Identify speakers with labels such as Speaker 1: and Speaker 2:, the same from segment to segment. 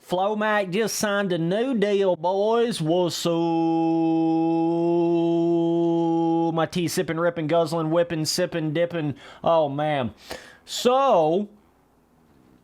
Speaker 1: Tomac just signed a new deal, boys. What's up? My tea sipping, ripping, guzzling, whipping, sipping, dipping. Oh, man. So,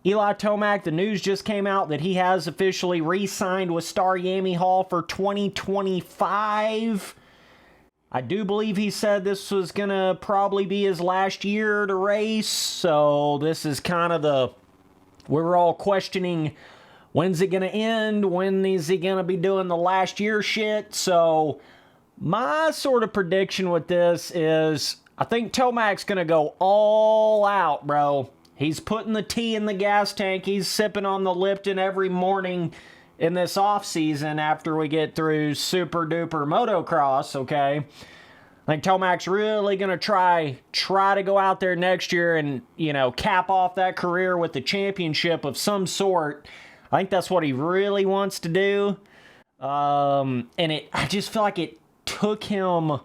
Speaker 1: Eli Tomac, the news just came out that he has officially re-signed with Star Yamaha for 2025. I do believe he said this was going to probably be his last year to race. So, this is kind of we're all questioning, when's it going to end? When is he going to be doing the last year shit? So, my sort of prediction with this is, I think Tomac's going to go all out, bro. He's putting the tea in the gas tank. He's sipping on the Lipton every morning in this off-season after we get through super-duper motocross, okay? I think Tomac's really going to try to go out there next year and, cap off that career with the championship of some sort. I think that's what he really wants to do. I just feel like it took him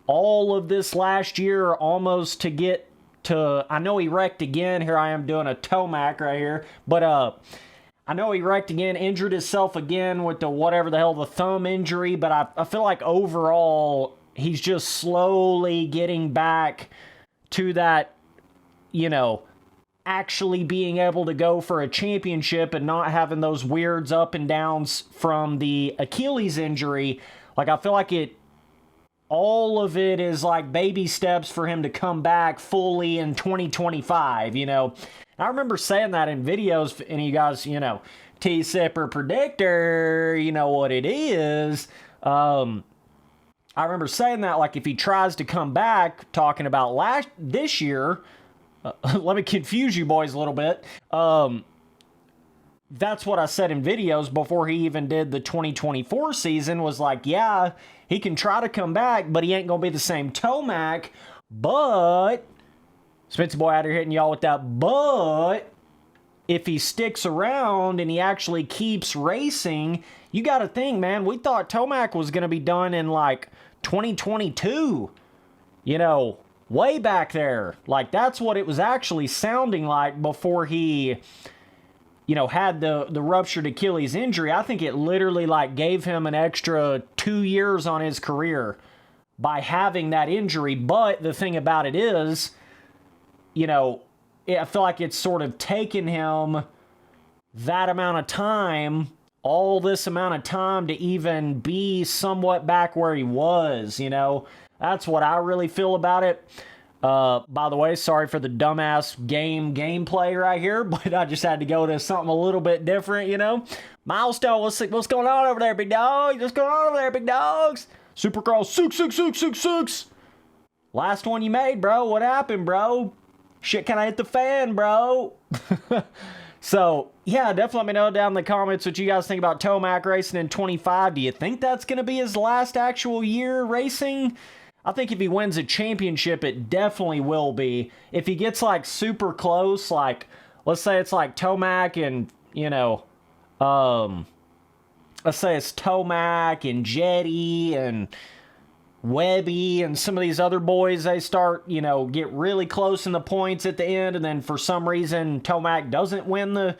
Speaker 1: all of this last year almost to get to, I know he wrecked again. Here I am doing a Tomac right here. But I know he wrecked again, injured himself again with the thumb injury. But I feel like overall, he's just slowly getting back to that, actually being able to go for a championship and not having those weirds up and downs from the Achilles injury. Like, I feel like all of it is like baby steps for him to come back fully in 2025, I remember saying that in videos, and you guys, T-Sipper Predictor, you know what it is. I remember saying that, like, if he tries to come back, talking about this year, let me confuse you boys a little bit. That's what I said in videos before he even did the 2024 season, was like, yeah, he can try to come back, but he ain't going to be the same Tomac. But, Spencer Boy out here hitting y'all with that, but if he sticks around and he actually keeps racing, you got to think, man, we thought Tomac was going to be done in, like, 2022. Way back there. Like, that's what it was actually sounding like before he, had the ruptured Achilles injury. I think it literally, like, gave him an extra 2 years on his career by having that injury. But the thing about it is, I feel like it's sort of taken him that amount of time, all this amount of time, to even be somewhat back where he was, That's what I really feel about it. By the way, sorry for the dumbass gameplay right here, but I just had to go to something a little bit different, Milestone, what's going on over there, big dog? What's going on over there, big dogs? Supercross, six. Last one you made, bro. What happened, bro? Shit kinda hit the fan, bro. So, yeah, definitely let me know down in the comments what you guys think about Tomac racing in 25. Do you think that's going to be his last actual year racing? I think if he wins a championship, it definitely will be. If he gets, like, super close, like, let's say it's like Tomac and, let's say it's Tomac and Jetty and Webby and some of these other boys, they start, get really close in the points at the end, and then for some reason Tomac doesn't win the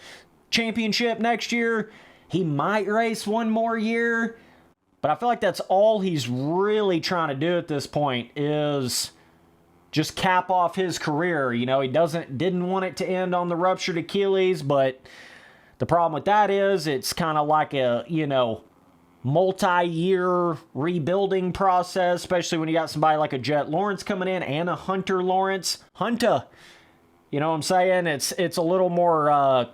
Speaker 1: championship next year, he might race one more year. But I feel like that's all he's really trying to do at this point, is just cap off his career. He didn't want it to end on the ruptured Achilles, but the problem with that is it's kind of like a, multi-year rebuilding process, especially when you got somebody like a Jett Lawrence coming in and a Hunter Lawrence. Hunter, you know what I'm saying? It's a little more,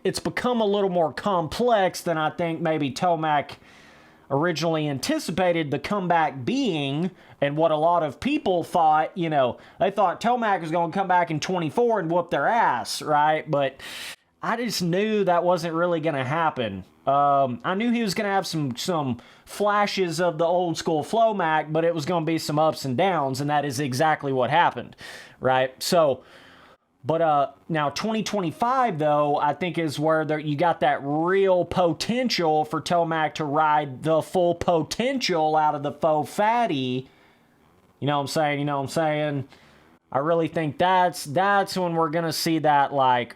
Speaker 1: it's become a little more complex than I think maybe Tomac originally anticipated the comeback being, and what a lot of people thought, they thought Tomac was going to come back in 24 and whoop their ass, right? But I just knew that wasn't really going to happen. I knew he was going to have some flashes of the old school Tomac, but it was going to be some ups and downs, and that is exactly what happened, right? So, but now 2025, though, I think is where you got that real potential for Tomac to ride the full potential out of the faux fatty. You know what I'm saying? I really think that's when we're going to see that, like,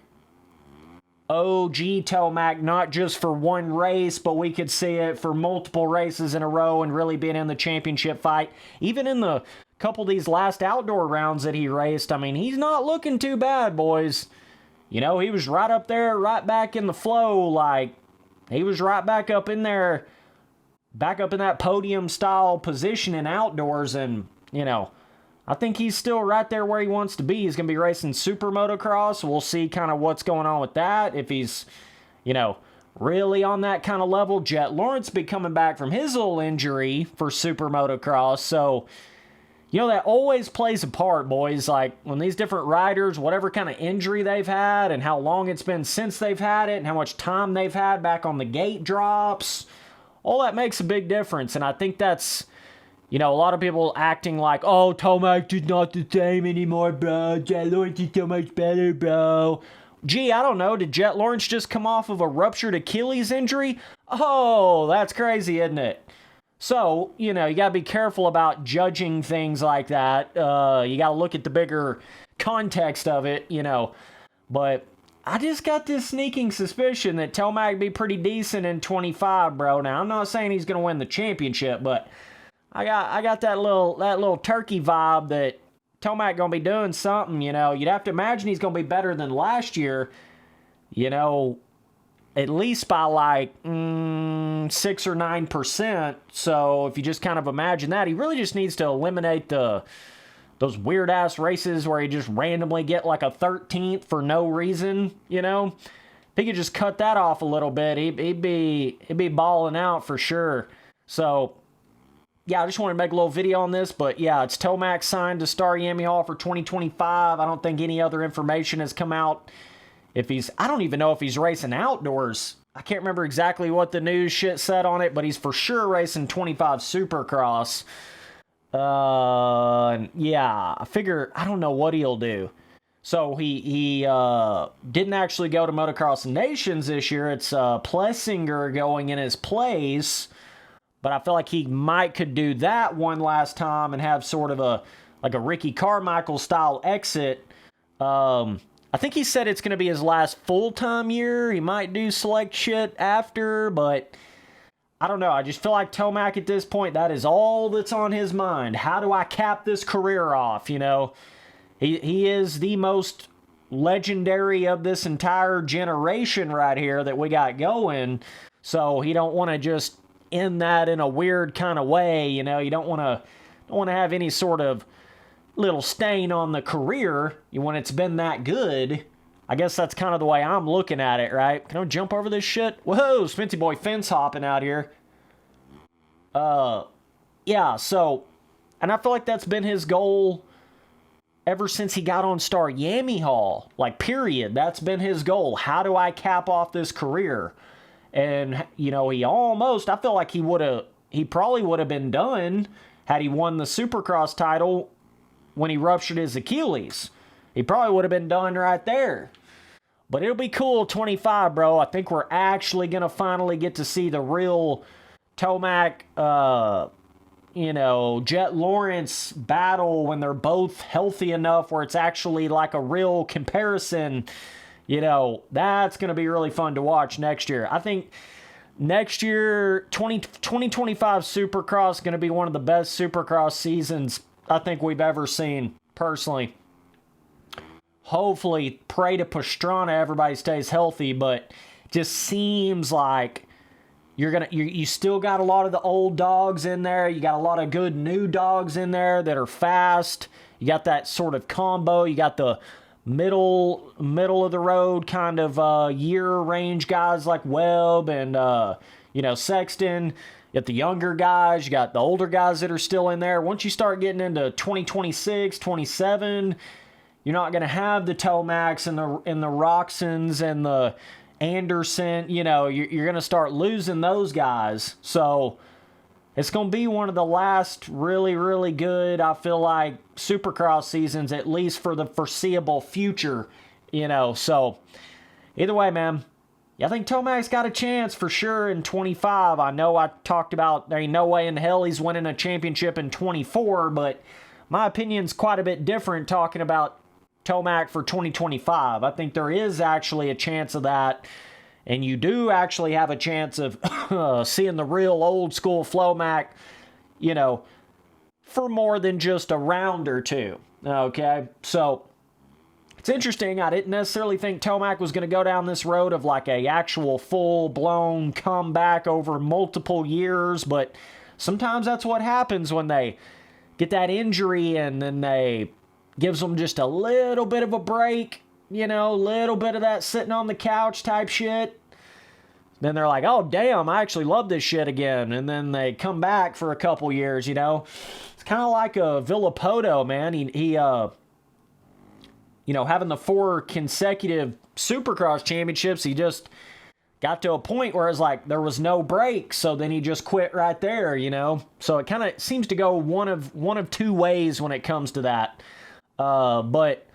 Speaker 1: OG Tomac, not just for one race, but we could see it for multiple races in a row and really being in the championship fight. Even in the couple of these last outdoor rounds that he raced, I mean, he's not looking too bad, boys. You know, he was right up there, right back in the flow. Like, he was right back up in there, back up in that podium-style position in outdoors. And, you know, I think he's still right there where he wants to be. He's going to be racing SuperMotocross. We'll see kind of what's going on with that. If he's, you know, really on that kind of level. Jett Lawrence be coming back from his little injury for SuperMotocross. So, you know, that always plays a part, boys. Like, when these different riders, whatever kind of injury they've had and how long it's been since they've had it and how much time they've had back on the gate drops, all that makes a big difference. And I think that's, you know, a lot of people acting like, oh, Tomac is not the same anymore, bro. Jett Lawrence is so much better, bro. Gee, I don't know. Did Jett Lawrence just come off of a ruptured Achilles injury? Oh, that's crazy, isn't it? So, you know, you got to be careful about judging things like that. You got to look at the bigger context of it, you know. But I just got this sneaking suspicion that Tomac be pretty decent in 25, bro. Now, I'm not saying he's going to win the championship, but I got that little turkey vibe that Tomac going to be doing something, you know. You'd have to imagine he's going to be better than last year, you know, at least by like 6 or 9%. So if you just kind of imagine that, he really just needs to eliminate those weird ass races where he just randomly get like a 13th for no reason, you know. If he could just cut that off a little bit, he'd be balling out for sure. So yeah, I just wanted to make a little video on this, but yeah, it's Tomac signed to Star Yamaha for 2025. I don't think any other information has come out. I don't even know if he's racing outdoors. I can't remember exactly what the news shit said on it, but he's for sure racing 25 Supercross. Yeah, I don't know what he'll do. So he didn't actually go to Motocross Nations this year. It's Plessinger going in his place, but I feel like he could do that one last time and have sort of a Ricky Carmichael style exit. I think he said it's going to be his last full-time year. He might do select shit after, but I don't know. I just feel like Tomac at this point, that is all that's on his mind. How do I cap this career off, you know? He is the most legendary of this entire generation right here that we got going, so he don't want to just end that in a weird kind of way, you know? You don't want to have any sort of little stain on the career when it's been that good. I guess that's kind of the way I'm looking at it, right? Can I jump over this shit? Whoa, Spency boy fence hopping out here. Yeah, so, and I feel like that's been his goal ever since he got on Star Yamaha. Like, period. That's been his goal. How do I cap off this career? And, you know, I feel like he probably would have been done had he won the Supercross title when he ruptured his Achilles. He probably would have been done right there. But it'll be cool, 25, bro. I think we're actually going to finally get to see the real Tomac, you know, Jett Lawrence battle when they're both healthy enough where it's actually like a real comparison. You know, that's going to be really fun to watch next year. I think next year, 2025 Supercross is going to be one of the best Supercross seasons I think we've ever seen, personally. Hopefully, pray to Pastrana everybody stays healthy, but just seems like you still got a lot of the old dogs in there. You got a lot of good new dogs in there that are fast. You got that sort of combo. You got the middle of the road kind of year range guys like Webb and you know, Sexton. You got the younger guys, you got the older guys that are still in there. Once you start getting into 2026, 27, you're not going to have the Tomacs and the Roxons and the Anderson. You know, you're going to start losing those guys. So it's going to be one of the last really, really good, I feel like, Supercross seasons, at least for the foreseeable future, you know. So either way, man, I think Tomac's got a chance for sure in 25. I know I talked about there ain't no way in hell he's winning a championship in 24, but my opinion's quite a bit different talking about Tomac for 2025. I think there is actually a chance of that. And you do actually have a chance of seeing the real old school Flomac, you know, for more than just a round or two. Okay, so it's interesting. I didn't necessarily think Tomac was going to go down this road of like a actual full-blown comeback over multiple years, but sometimes that's what happens when they get that injury and then they gives them just a little bit of a break, you know, a little bit of that sitting on the couch type shit. Then they're like, oh, damn, I actually love this shit again. And then they come back for a couple years, you know. It's kind of like a Villapoto, man. He you know, having the 4 consecutive Supercross championships, he just got to a point where it's like there was no break, so then he just quit right there, you know. So it kind of seems to go one of two ways when it comes to that. But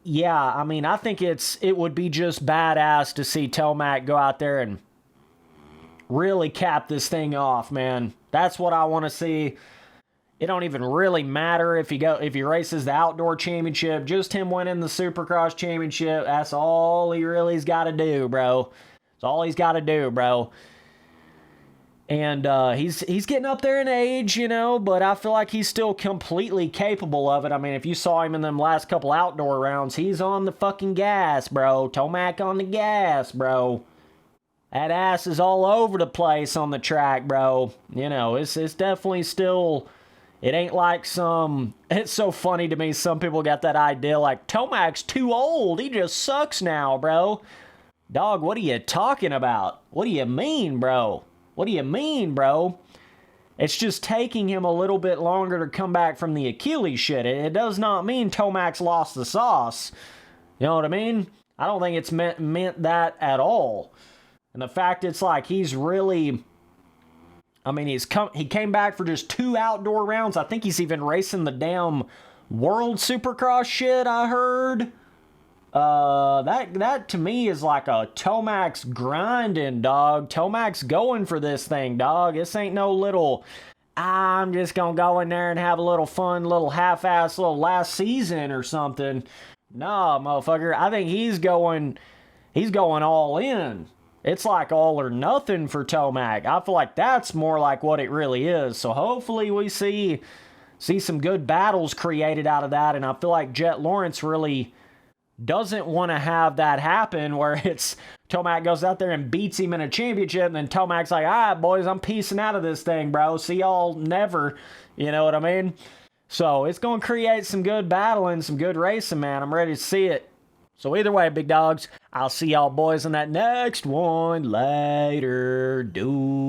Speaker 1: yeah, I mean, I think it would be just badass to see Tomac go out there and really cap this thing off, man. That's what I want to see. It don't even really matter if he races the outdoor championship, just him winning the Supercross championship. That's all he really's got to do, bro. That's all he's got to do, bro. And he's getting up there in age, you know, but I feel like he's still completely capable of it. I mean, if you saw him in them last couple outdoor rounds, he's on the fucking gas, bro. Tomac on the gas, bro. That ass is all over the place on the track, bro. You know, it's definitely still... It ain't like it's so funny to me, some people got that idea like, Tomac's too old, he just sucks now, bro. Dog, what are you talking about? What do you mean, bro? What do you mean, bro? It's just taking him a little bit longer to come back from the Achilles shit. It does not mean Tomac's lost the sauce. You know what I mean? I don't think it's meant that at all. And the fact it's like he's really... I mean, he came back for just 2 outdoor rounds. I think he's even racing the damn World Supercross shit, I heard. That to me is like a Tomac's grinding, dog. Tomac's going for this thing, dog. This ain't no little, I'm just gonna go in there and have a little fun, little half-ass little last season or something. Nah, motherfucker. I think he's going all in. It's like all or nothing for Tomac. I feel like that's more like what it really is. So hopefully we see some good battles created out of that. And I feel like Jett Lawrence really doesn't want to have that happen where it's Tomac goes out there and beats him in a championship. And then Tomac's like, all right, boys, I'm peacing out of this thing, bro. See y'all never. You know what I mean? So it's going to create some good battling, some good racing, man. I'm ready to see it. So either way, big dogs, I'll see y'all boys in that next one later. Dude.